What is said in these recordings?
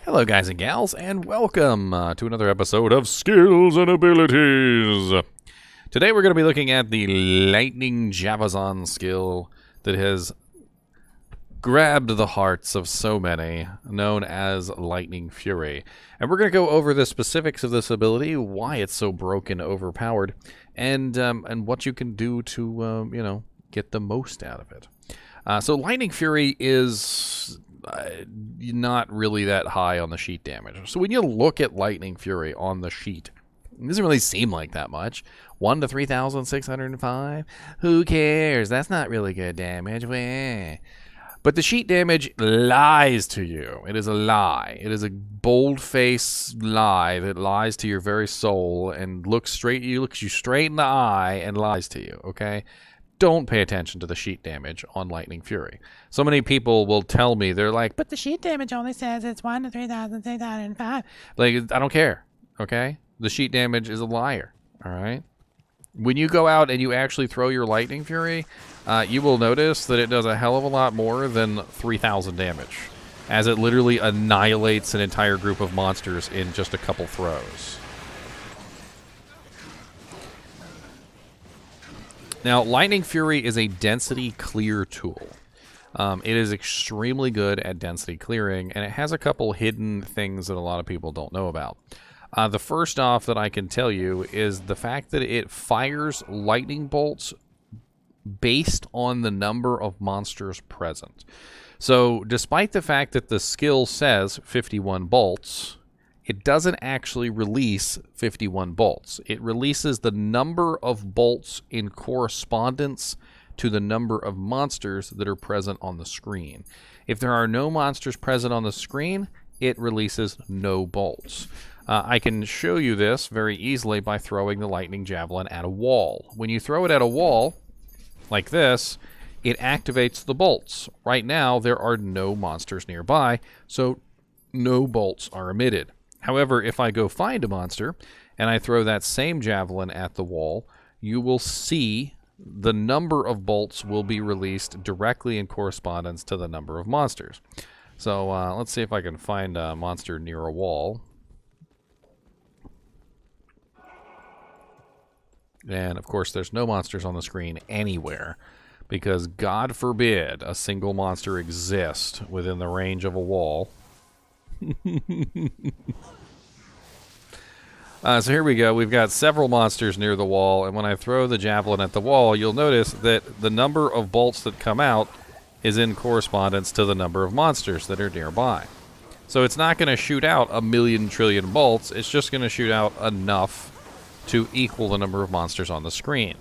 Hello guys and gals, and welcome to another episode of Skills and Abilities. Today we're going to be looking at the Lightning Javelin skill that has grabbed the hearts of so many, known as Lightning Fury. And we're going to go over the specifics of this ability, why it's so broken, overpowered, and what you can do to, get the most out of it. So Lightning Fury is not really that high on the sheet damage. So when you look at Lightning Fury on the sheet, it doesn't really seem like that much. 1 to 3,605? Who cares? That's not really good damage. Wah. But the sheet damage lies to you. It is a lie. It is a bold-faced lie that lies to your very soul and looks you straight in the eye and lies to you, okay? Don't pay attention to the sheet damage on Lightning Fury. So many people will tell me, they're like, but the sheet damage only says it's 1 to 3,605. Like, I don't care, okay? The sheet damage is a liar, all right? When you go out and you actually throw your Lightning Fury, you will notice that it does a hell of a lot more than 3,000 damage, as it literally annihilates an entire group of monsters in just a couple throws. Now, Lightning Fury is a density clear tool. It is extremely good at density clearing, and it has a couple hidden things that a lot of people don't know about. The first off that I can tell you is the fact that it fires lightning bolts based on the number of monsters present. So, despite the fact that the skill says 51 bolts, it doesn't actually release 51 bolts. It releases the number of bolts in correspondence to the number of monsters that are present on the screen. If there are no monsters present on the screen, it releases no bolts. I can show you this very easily by throwing the Lightning Javelin at a wall. When you throw it at a wall, like this, it activates the bolts. Right now, there are no monsters nearby, so no bolts are emitted. However, if I go find a monster and I throw that same javelin at the wall, you will see the number of bolts will be released directly in correspondence to the number of monsters. So let's see if I can find a monster near a wall. And of course, there's no monsters on the screen anywhere, because God forbid a single monster exist within the range of a wall. So here we go. We've got several monsters near the wall, and when I throw the javelin at the wall, you'll notice that the number of bolts that come out is in correspondence to the number of monsters that are nearby. So it's not going to shoot out 1,000,000 trillion bolts. It's just going to shoot out enough to equal the number of monsters on the screen.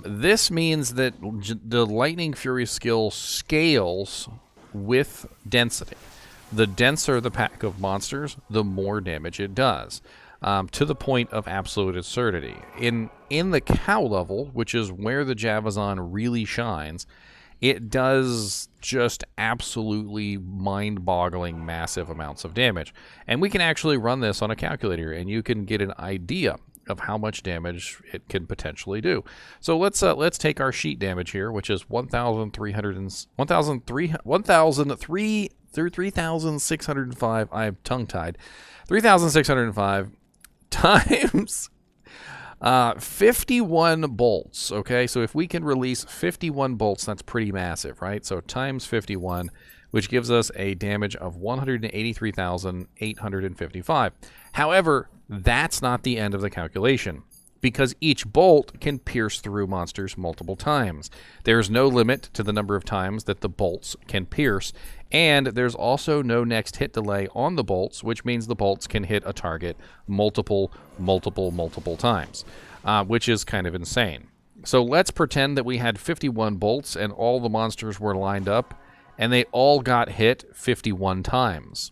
This means that the Lightning Fury skill scales with density. The denser the pack of monsters, the more damage it does, to the point of absolute absurdity. In the cow level, which is where the Javelin really shines, it does just absolutely mind-boggling massive amounts of damage. And we can actually run this on a calculator, and you can get an idea of how much damage it can potentially do. So let's take our sheet damage here, which is 3,605. I'm tongue-tied. 3,605 times 51 bolts. Okay, so if we can release 51 bolts, that's pretty massive, right? So times 51, which gives us a damage of 183,855. However, that's not the end of the calculation, because each bolt can pierce through monsters multiple times. There's no limit to the number of times that the bolts can pierce, and there's also no next hit delay on the bolts, which means the bolts can hit a target multiple times, which is kind of insane. So let's pretend that we had 51 bolts and all the monsters were lined up, and they all got hit 51 times.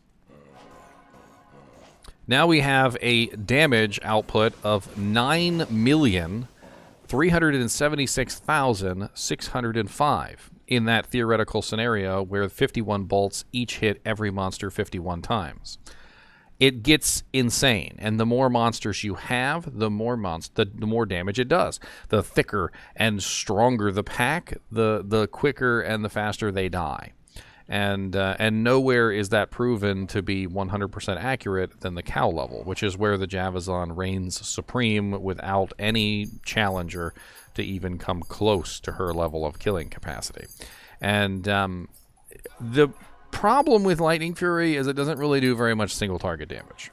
Now we have a damage output of 9,376,605 in that theoretical scenario where 51 bolts each hit every monster 51 times. It gets insane, and the more monsters you have, the more damage it does. The thicker and stronger the pack, the quicker and the faster they die. And nowhere is that proven to be 100% accurate than the cow level, which is where the Javelin reigns supreme without any challenger to even come close to her level of killing capacity. And the problem with Lightning Fury is it doesn't really do very much single target damage.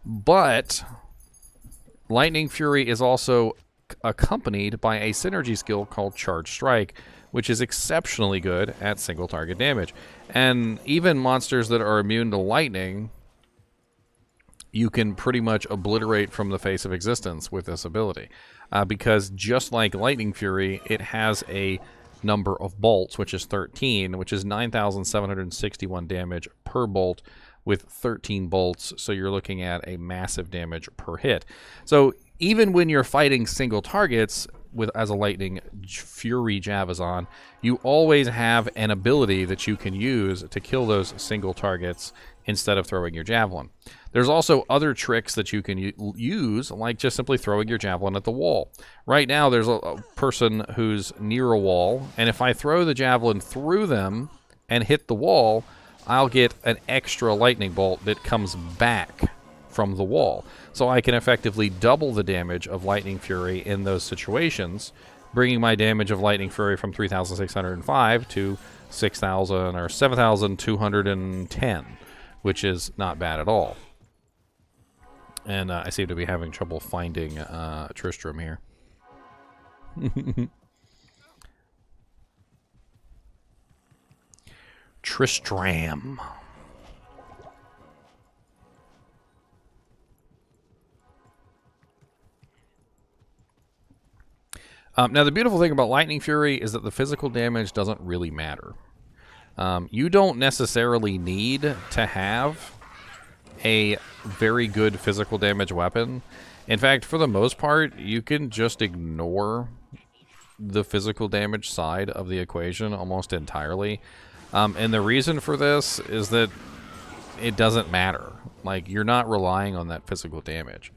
But Lightning Fury is also accompanied by a synergy skill called Charge Strike, which is exceptionally good at single target damage. And even monsters that are immune to lightning, you can pretty much obliterate from the face of existence with this ability. Because just like Lightning Fury, it has a number of bolts, which is 13, which is 9,761 damage per bolt with 13 bolts. So you're looking at a massive damage per hit. So even when you're fighting single targets as a Lightning Fury Javelin, you always have an ability that you can use to kill those single targets instead of throwing your Javelin. There's also other tricks that you can use, like just simply throwing your Javelin at the wall. Right now, there's a person who's near a wall, and if I throw the Javelin through them and hit the wall, I'll get an extra lightning bolt that comes back from the wall. So I can effectively double the damage of Lightning Fury in those situations, bringing my damage of Lightning Fury from 3,605 to 6,000 or 7,210, which is not bad at all. And I seem to be having trouble finding Tristram here. Tristram. Now, the beautiful thing about Lightning Fury is that the physical damage doesn't really matter. You don't necessarily need to have a very good physical damage weapon. In fact, for the most part, you can just ignore the physical damage side of the equation almost entirely. And the reason for this is that it doesn't matter. Like, you're not relying on that physical damage.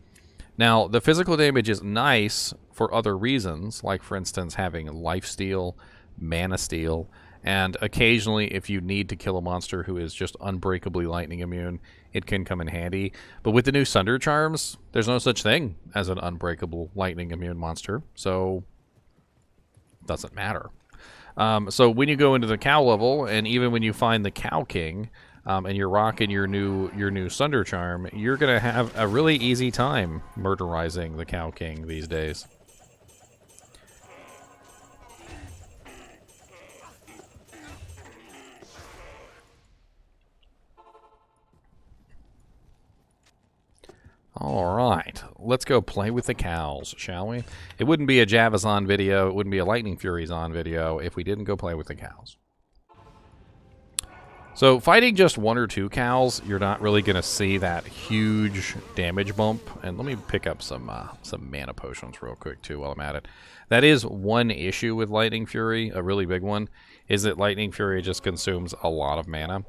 Now, the physical damage is nice for other reasons, like, for instance, having lifesteal, mana steal, and occasionally, if you need to kill a monster who is just unbreakably lightning immune, it can come in handy. But with the new Sunder Charms, there's no such thing as an unbreakable lightning immune monster, so it doesn't matter. So when you go into the cow level, and even when you find the Cow King, and you're rocking your new Sunder Charm, you're gonna have a really easy time murderizing the Cow King these days. All right, let's go play with the cows, shall we? It wouldn't be a Javelin video, it wouldn't be a Lightning Furies on video if we didn't go play with the cows. So fighting just one or two cows, you're not really going to see that huge damage bump. And let me pick up some mana potions real quick too while I'm at it. That is one issue with Lightning Fury, a really big one, is that Lightning Fury just consumes a lot of mana.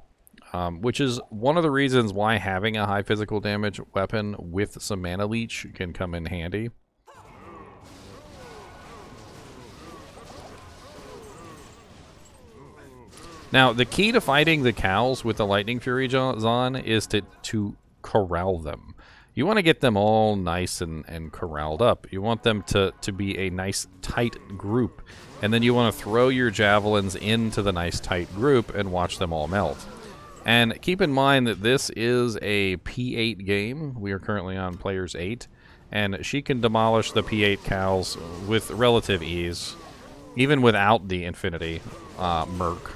Which is one of the reasons why having a high physical damage weapon with some mana leech can come in handy. Now, the key to fighting the cows with the Lightning Fury Zon is to corral them. You want to get them all nice and corralled up. You want them to be a nice tight group. And then you want to throw your javelins into the nice tight group and watch them all melt. And keep in mind that this is a P8 game. We are currently on Players 8. And she can demolish the P8 cows with relative ease, even without the Infinity Merc.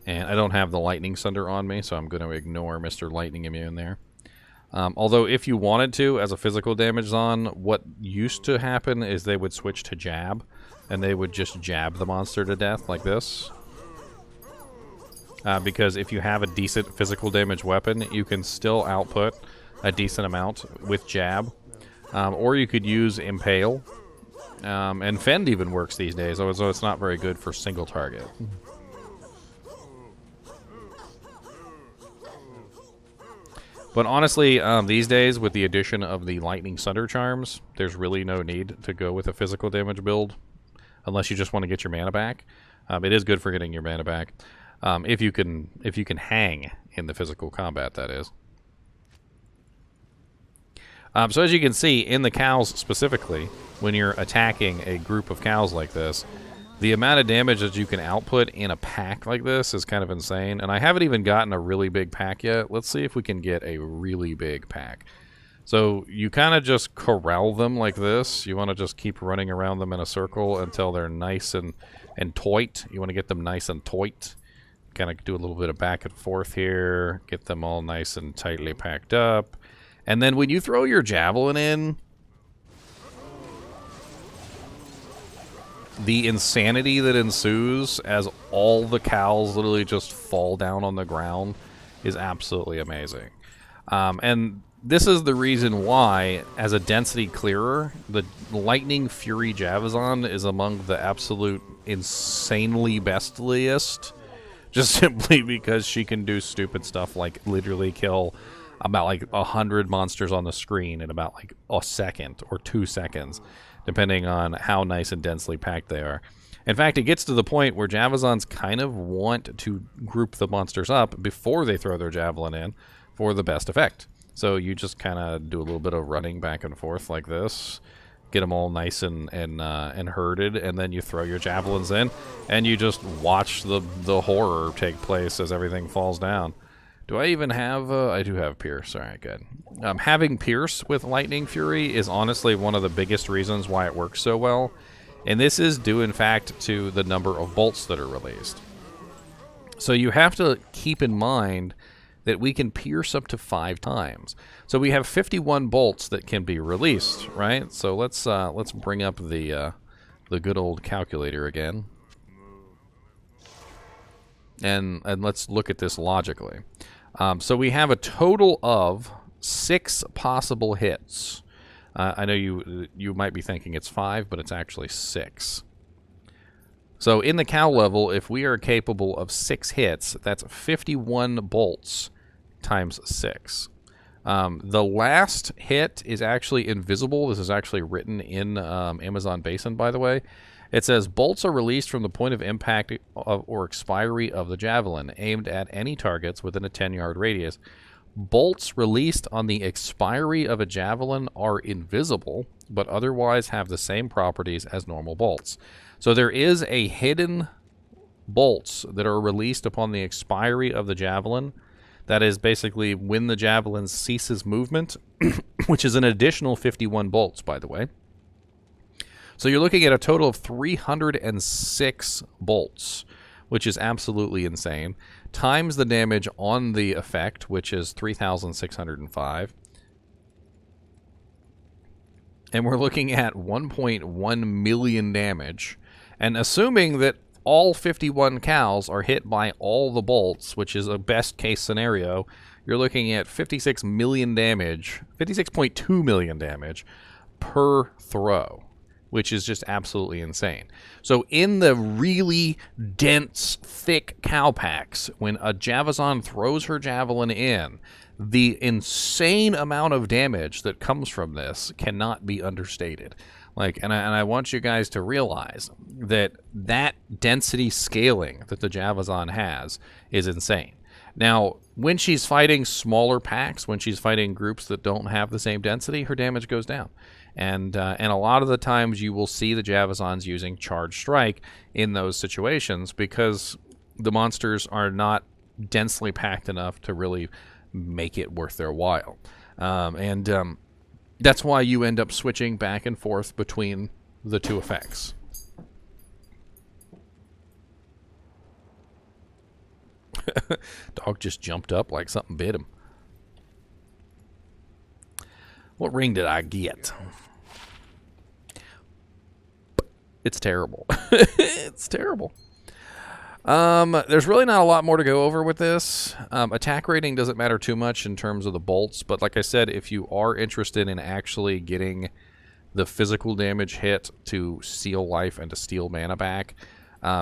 And I don't have the Lightning Sunder on me, so I'm going to ignore Mr. Lightning Immune there. Although if you wanted to, as a physical damage zone, what used to happen is they would switch to jab, and they would just jab the monster to death like this. Because if you have a decent physical damage weapon, you can still output a decent amount with jab. Or you could use Impale. And Fend even works these days, so it's not very good for single target. But honestly, these days, with the addition of the Lightning Sunder Charms, there's really no need to go with a physical damage build, unless you just want to get your mana back. It is good for getting your mana back, if you can hang in the physical combat, that is. So as you can see, in the cows specifically, when you're attacking a group of cows like this, the amount of damage that you can output in a pack like this is kind of insane. And I haven't even gotten a really big pack yet. Let's see if we can get a really big pack. So you kind of just corral them like this. You want to just keep running around them in a circle until they're nice and toit. You want to get them nice and toit. Kind of do a little bit of back and forth here. Get them all nice and tightly packed up. And then when you throw your Javelin in, the insanity that ensues as all the cows literally just fall down on the ground is absolutely amazing. And this is the reason why, as a density clearer, the Lightning Fury Javazon is among the absolute insanely bestiest, just simply because she can do stupid stuff like literally kill about like 100 monsters on the screen in about like a second or 2 seconds, depending on how nice and densely packed they are. In fact, it gets to the point where Javazons kind of want to group the monsters up before they throw their Javelin in for the best effect. So you just kind of do a little bit of running back and forth like this, get them all nice and herded, and then you throw your Javelins in, and you just watch the horror take place as everything falls down. Do I even have... I do have Pierce. All right, good. Having Pierce with Lightning Fury is honestly one of the biggest reasons why it works so well. And this is due, in fact, to the number of bolts that are released. So you have to keep in mind that we can pierce up to 5 times. So we have 51 bolts that can be released, right? So let's bring up the good old calculator again. And let's look at this logically. So we have a total of 6 possible hits. I know you might be thinking it's 5, but it's actually 6. So in the cow level, if we are capable of 6 hits, that's 51 bolts times 6. The last hit is actually invisible. This is actually written in Amazon Basin, by the way. It says, bolts are released from the point of impact or expiry of the Javelin, aimed at any targets within a 10-yard radius. Bolts released on the expiry of a Javelin are invisible, but otherwise have the same properties as normal bolts. So there is a hidden bolts that are released upon the expiry of the Javelin. That is basically when the Javelin ceases movement, which is an additional 51 bolts, by the way. So you're looking at a total of 306 bolts, which is absolutely insane, times the damage on the effect, which is 3,605. And we're looking at 1.1 million damage. And assuming that all 51 cows are hit by all the bolts, which is a best case scenario, you're looking at 56 million damage, 56.2 million damage per throw, which is just absolutely insane. So in the really dense, thick cow packs, when a Javazon throws her Javelin in, the insane amount of damage that comes from this cannot be understated. And I want you guys to realize that density scaling that the Javazon has is insane. Now, when she's fighting smaller packs, when she's fighting groups that don't have the same density, her damage goes down. And a lot of the times you will see the Javazons using Charge Strike in those situations because the monsters are not densely packed enough to really make it worth their while. That's why you end up switching back and forth between the two effects. Dog just jumped up like something bit him. What ring did I get? It's terrible. It's terrible. There's really not a lot more to go over with this. Attack rating doesn't matter too much in terms of the bolts, but like I said, if you are interested in actually getting the physical damage hit to seal life and to steal mana back,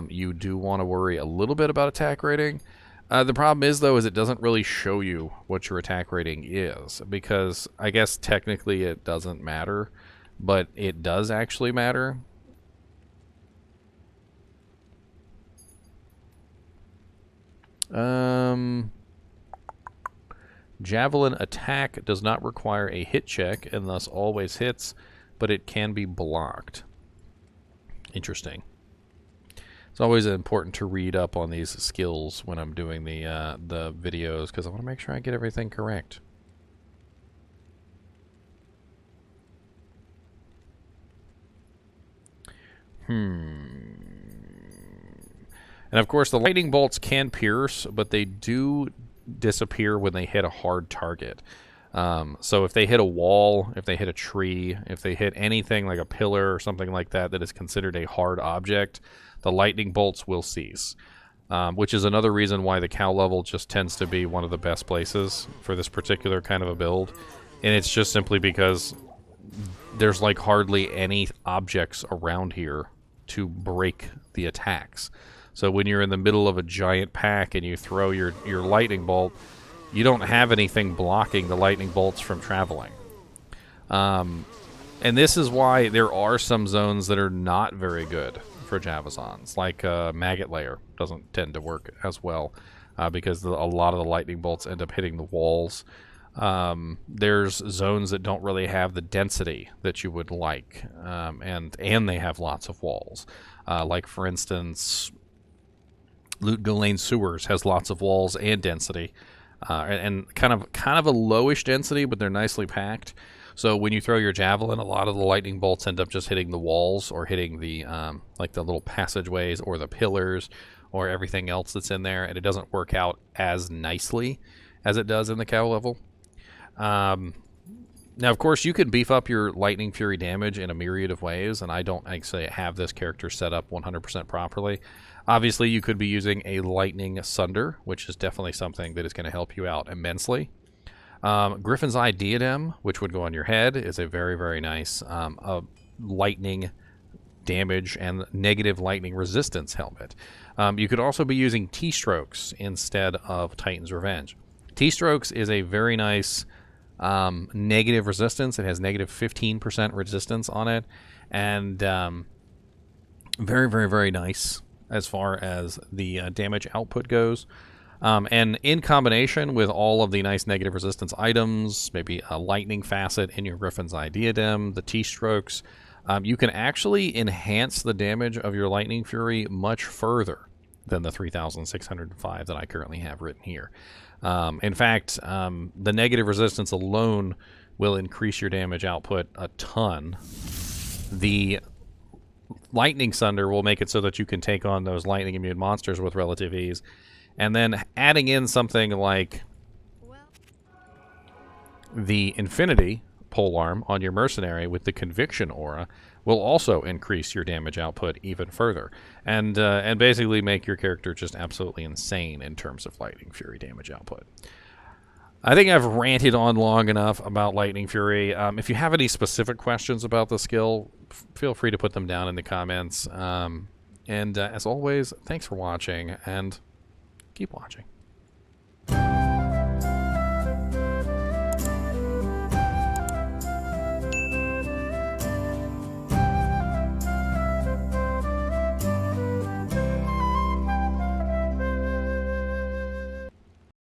you do want to worry a little bit about attack rating. The problem is, though, is it doesn't really show you what your attack rating is, because I guess technically it doesn't matter, but it does actually matter. Javelin attack does not require a hit check and thus always hits, but it can be blocked. Interesting. It's always important to read up on these skills when I'm doing the videos, because I want to make sure I get everything correct. And of course, the lightning bolts can pierce, but they do disappear when they hit a hard target. So if they hit a wall, if they hit a tree, if they hit anything like a pillar or something like that that is considered a hard object, the lightning bolts will cease. Which is another reason why the cow level just tends to be one of the best places for this particular kind of a build. And it's just simply because there's like hardly any objects around here to break the attacks. So when you're in the middle of a giant pack and you throw your lightning bolt, you don't have anything blocking the lightning bolts from traveling. And this is why there are some zones that are not very good for Javazons, like Maggot Layer doesn't tend to work as well because a lot of the lightning bolts end up hitting the walls. There's zones that don't really have the density that you would like, and they have lots of walls. Like, for instance, Loot Lane Sewers has lots of walls and density, and kind of a lowish density, but they're nicely packed. So when you throw your javelin, a lot of the lightning bolts end up just hitting the walls or hitting the like the little passageways or the pillars or everything else that's in there, and it doesn't work out as nicely as it does in the cow level. Now, of course, you can beef up your Lightning Fury damage in a myriad of ways, and I don't actually have this character set up 100% properly. Obviously, you could be using a Lightning Sunder, which is definitely something that is going to help you out immensely. Griffin's Eye Diadem, which would go on your head, is a very, very nice lightning damage and negative lightning resistance helmet. You could also be using T-Strokes instead of Titan's Revenge. T-Strokes is a very nice negative resistance. It has negative 15% resistance on it, and very, very, very nice as far as the damage output goes. And in combination with all of the nice negative resistance items, maybe a lightning facet in your Griffin's Eye Diadem, the T-Strokes, you can actually enhance the damage of your Lightning Fury much further than the 3,605 that I currently have written here. In fact, the negative resistance alone will increase your damage output a ton. The Lightning Sunder will make it so that you can take on those lightning immune monsters with relative ease. And then adding in something like the Infinity Polearm on your Mercenary with the Conviction Aura will also increase your damage output even further, and basically make your character just absolutely insane in terms of Lightning Fury damage output. I think I've ranted on long enough about Lightning Fury. If you have any specific questions about the skill, feel free to put them down in the comments. And as always, thanks for watching, and keep watching.